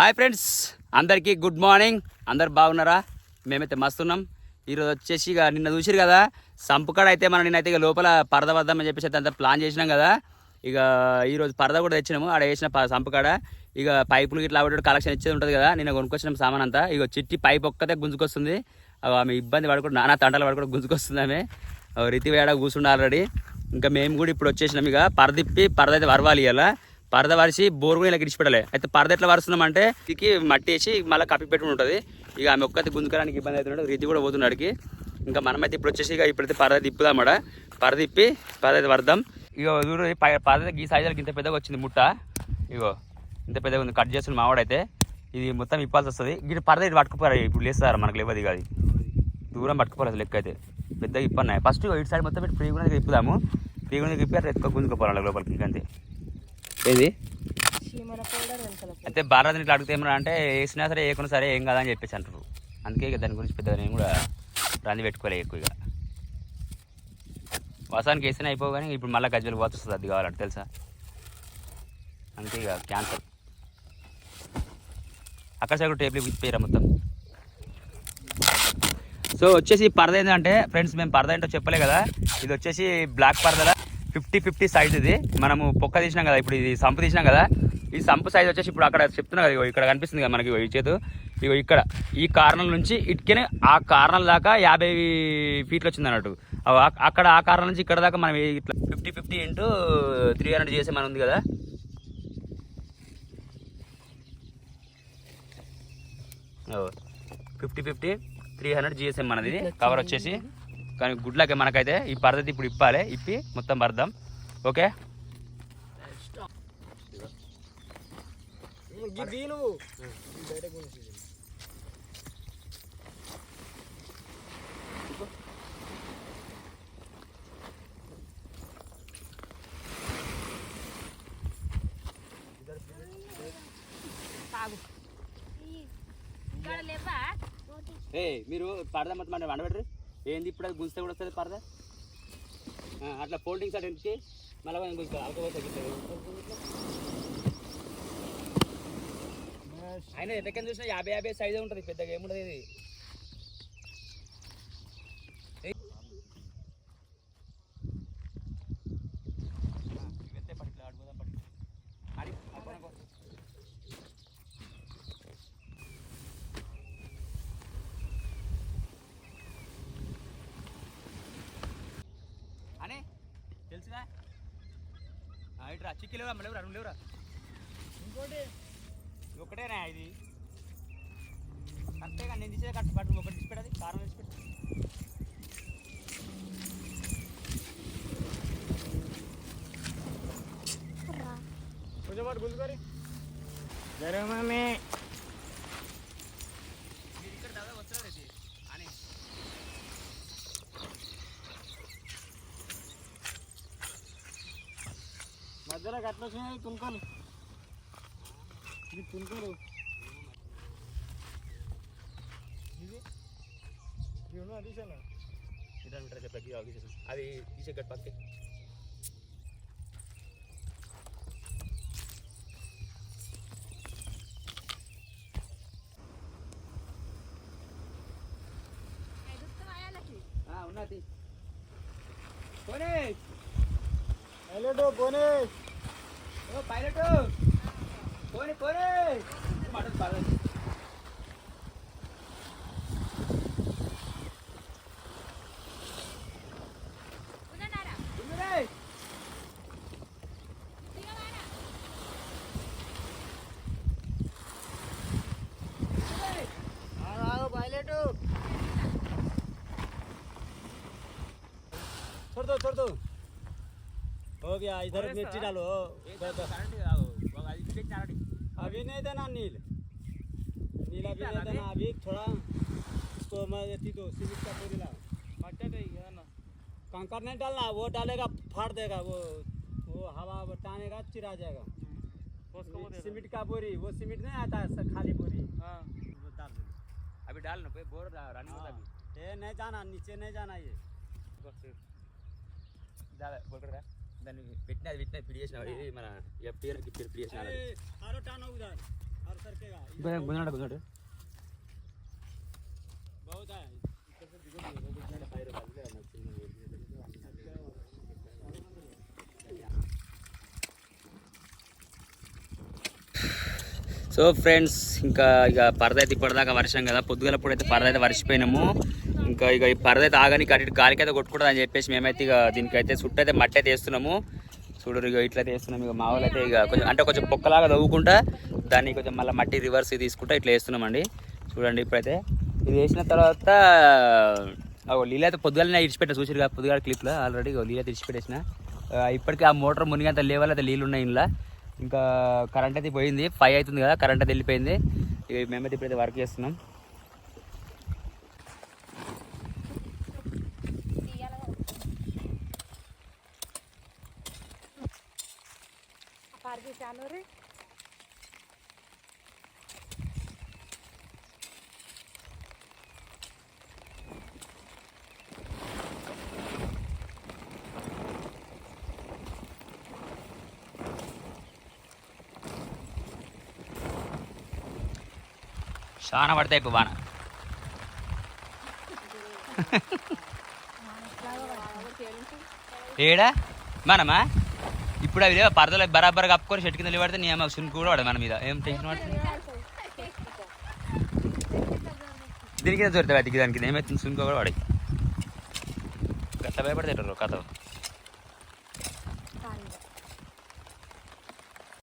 Hi friends, అందరికీ good morning. అందరు బాగున్నారా? మేమైతే మస్తున్నాం. ఈరోజు వచ్చేసి ఇక నిన్న చూసిరు కదా సంపుకాడ అయితే మనం నిన్నైతే ఇక లోపల పరద వద్దామని చెప్పేసి అయితే అంతా ప్లాన్ చేసినాం కదా. ఇక ఈరోజు పరద కూడా తెచ్చినాము. ఆడ వేసిన సంపుకాడ ఇక పైపులు ఇట్లా కలెక్షన్ ఇచ్చేది ఉంటుంది కదా. నిన్న కొనుక్కొచ్చిన సామాన్ అంతా ఇక చిట్టి పైప్ ఒక్కతే గుంజుకొస్తుంది. ఆమె ఇబ్బంది పడుకుంటు నానా తంటలు పడుకుంటూ గుంజుకొస్తుంది. ఆమె రీతి వేడ కూర్చుండే ఆల్రెడీ. ఇంకా మేము కూడా ఇప్పుడు వచ్చేసినాం. ఇక పరదిప్పి పరద అయితే వరవాలి. ఇలా పరద వరిసి బోర్ కూడా ఇలా గిడిచిపెట్టాలి. అయితే పరద ఎట్లా వరుస్తున్నామంటే ఇది మట్టి వేసి మళ్ళీ కప్పి పెట్టుకుని ఉంటుంది. ఇక ఆమె ఒక్కటి గుంజుకోవడానికి ఇబ్బంది అవుతున్నాడు. రీతి కూడా పోతున్నాడికి. ఇంకా మనమైతే ఇప్పుడు వచ్చేసి ఇక ఇప్పుడైతే పరద తిప్పుదామడ. పరద తిప్పి పరద అయితే వరదాం. ఇక చూడు పరద ఈ సైజులకి ఇంత పెద్దగా వచ్చింది ముట్ట. ఇగో ఇంత పెద్దగా ఉంది. కట్ చేస్తున్న మావాడైతే ఇది మొత్తం ఇప్పాల్సి వస్తుంది. ఇది పరద ఇటు పట్టుకుపోయారు. ఇప్పుడు లేస్తారు మనకు లేవది కాదు. దూరం పట్టుకోవాలి లెక్క అయితే పెద్దగా ఇప్పన్నాయి. ఫస్ట్ ఇటు సైడ్ మొత్తం పెట్టి ఫ్రీగా ఇప్పుదాము. ఫ్రీగా ఇప్పారు ఎత్తుక గుంజుకోపోవాలి లోపలికి. ఇంకంతే ఏది అయితే భారత్ ఇట్లా అడిగితే ఏమన్నా అంటే వేసినా సరే వేయకుండా సరే ఏం కాదని చెప్పేసి అంటారు. అందుకే ఇక దాని గురించి పెద్దగా నేను కూడా రంది పెట్టుకోలే ఎక్కువ. ఇక వసానికి వేసినా అయిపోవు కానీ ఇప్పుడు మళ్ళీ గజ్జలు పోత వస్తుంది. అది కావాలంటే తెలుసా. అందుకే ఇక క్యాన్సల్. అక్కడ సైడ్ టేబుల్ ఇచ్చిపోయారా మొత్తం. సో వచ్చేసి పరద ఏంటంటే ఫ్రెండ్స్, మేము పరద ఏంటో చెప్పలే కదా. ఇది వచ్చేసి బ్లాక్ పరదల 50-50 సైజ్. ఇది మనము పొక్క తీసినాం కదా, ఇప్పుడు ఇది సంపు తీసినాం కదా. ఈ సంపు సైజ్ వచ్చేసి ఇప్పుడు అక్కడ చెప్తున్నా కదా, ఇక్కడ కనిపిస్తుంది కదా మనకి ఈ చేతు. ఇగో ఇక్కడ ఈ కార్నర్ నుంచి ఇటుకనే ఆ కార్నర్ దాకా 50 ఫీట్లు వచ్చింది అన్నట్టు. అక్కడ ఆ కార్నర్ నుంచి ఇక్కడ దాకా మనం ఇట్లా 50-50 ఇంటూ 300 చేసే మన ఉంది కదా. ఓ 50-50 300 GSM మనది కవర్ వచ్చేసి. కానీ గుడ్లకే మనకైతే ఈ పరదతి ఇప్పుడు ఇప్పాలి. ఇప్పి మొత్తం పరదాం. ఓకే మీరు పరద మొత్తం అంటే వండబెట్టరు ఏంది. ఇప్పుడు అది గుంజితే కూడా వస్తుంది పరద. అట్లా ఫోల్డింగ్ సైడ్ నుంచి మళ్ళీ ఆయన ఎంతకైనా చూసినా 50 సైజే ఉంటుంది. పెద్దగా ఏముంటుంది ఇది. అని తెలుసుగా ఇట్రా చిక్కి లేవురా లేవురా రెండు లేవురా. ఇంకోటి ఒకటేనా ఇది కరెక్టేగా నేను తీసేది కరెక్ట్. పట్టు ఒకటి తీసిపెట్టది కారం తీసిపెట్టి కొంచెం పాటు గుంజుకొని జరగమే ఇక్కడ దాదాపు వస్తున్నారు ఇది అని. మధ్యలో కట్ల వచ్చినాయి తునుకోలు. ఇది తునుకోలు తీసాను. అది తీసే గట్టి పక్కే ఉన్నది. పోనీ పైలట్ పోనీ పైలట్ పోనీ పోనీ మటన్ పర్లేదు. छोड़ दो हो गया. इधर मिर्ची डालो. अभी नहीं देना नील नीला भी नहीं देना अभी. थोड़ा इसको मैं देती तो सीमेंट का बोरी ला कंकर नहीं डालना. वो डालेगा फाड़ देगा. वो हवा टानेगा चिरा जाएगा. सीमेंट का बोरी वो सीमेंट नहीं आता है खाली बोरी. वो डाल दो अभी. डालना बोर रनिंग होता है. ये नहीं जाना नीचे नहीं जाना. ये దాన్ని పెట్టినది పిడి చేసిన ఇది మన ఎఫ్టీఆర్ పిడి చేసిన గుంజనాడు గుంజనాడు సో ఫ్రెండ్స్ ఇంకా ఇక పరద అయితే ఇప్పటిదాకా వర్షం కదా పొద్దుగలప్పుడు అయితే పరద అయితే వర్షిపోయినాము ఇంకా ఇక ఈ పరద అయితే ఆగని అటు గాలికి అయితే కొట్టుకుంటుంది అని చెప్పేసి మేమైతే ఇక దీనికైతే చుట్టూ అయితే మట్టి అయితే వేస్తున్నాము చూడరు ఇక ఇట్లయితే వేస్తున్నాం ఇక మా వాళ్ళు అయితే ఇక కొంచెం అంటే కొంచెం పొక్కలాగా తవ్వుకుంటా దాన్ని కొంచెం మళ్ళీ మట్టి రివర్స్ తీసుకుంటా ఇట్లా వేస్తున్నామండి చూడండి ఇప్పుడైతే ఇది వేసిన తర్వాత నీళ్ళు అయితే పొద్దుగానే ఇడిచిపెట్టా చూసిరు కదా పొద్దుగాల క్లిప్లో ఆల్రెడీ నీళ్ళు అయితే ఇడిచిపెట్టేసిన ఇప్పటికీ ఆ మోటార్ మునిగంత లేవల్ అయితే నీళ్ళు ఉన్నాయి ఇంట్లో ఇంకా కరెంట్ అయితే పోయింది 5 అవుతుంది కదా కరెంట్ అయితే వెళ్ళిపోయింది ఇక మేమైతే ఇప్పుడైతే వర్క్ చేస్తున్నాం చాలా పడతాయి ఇప్పుడు బాణ ఏడా మనమా ఇప్పుడు అవి పరదలు బరాబర్ కప్పుకొని చెట్టు కింద నిలబడితే నీ అమ్మ సున్కు కూడా పడదు మన మీద ఏం టెన్షన్ పడుతుంది దీని కింద దొరుకుతాయి దానికి ఏమైతుంది సున్కు కూడా పడాయి గట్ల భయపడతారు కథ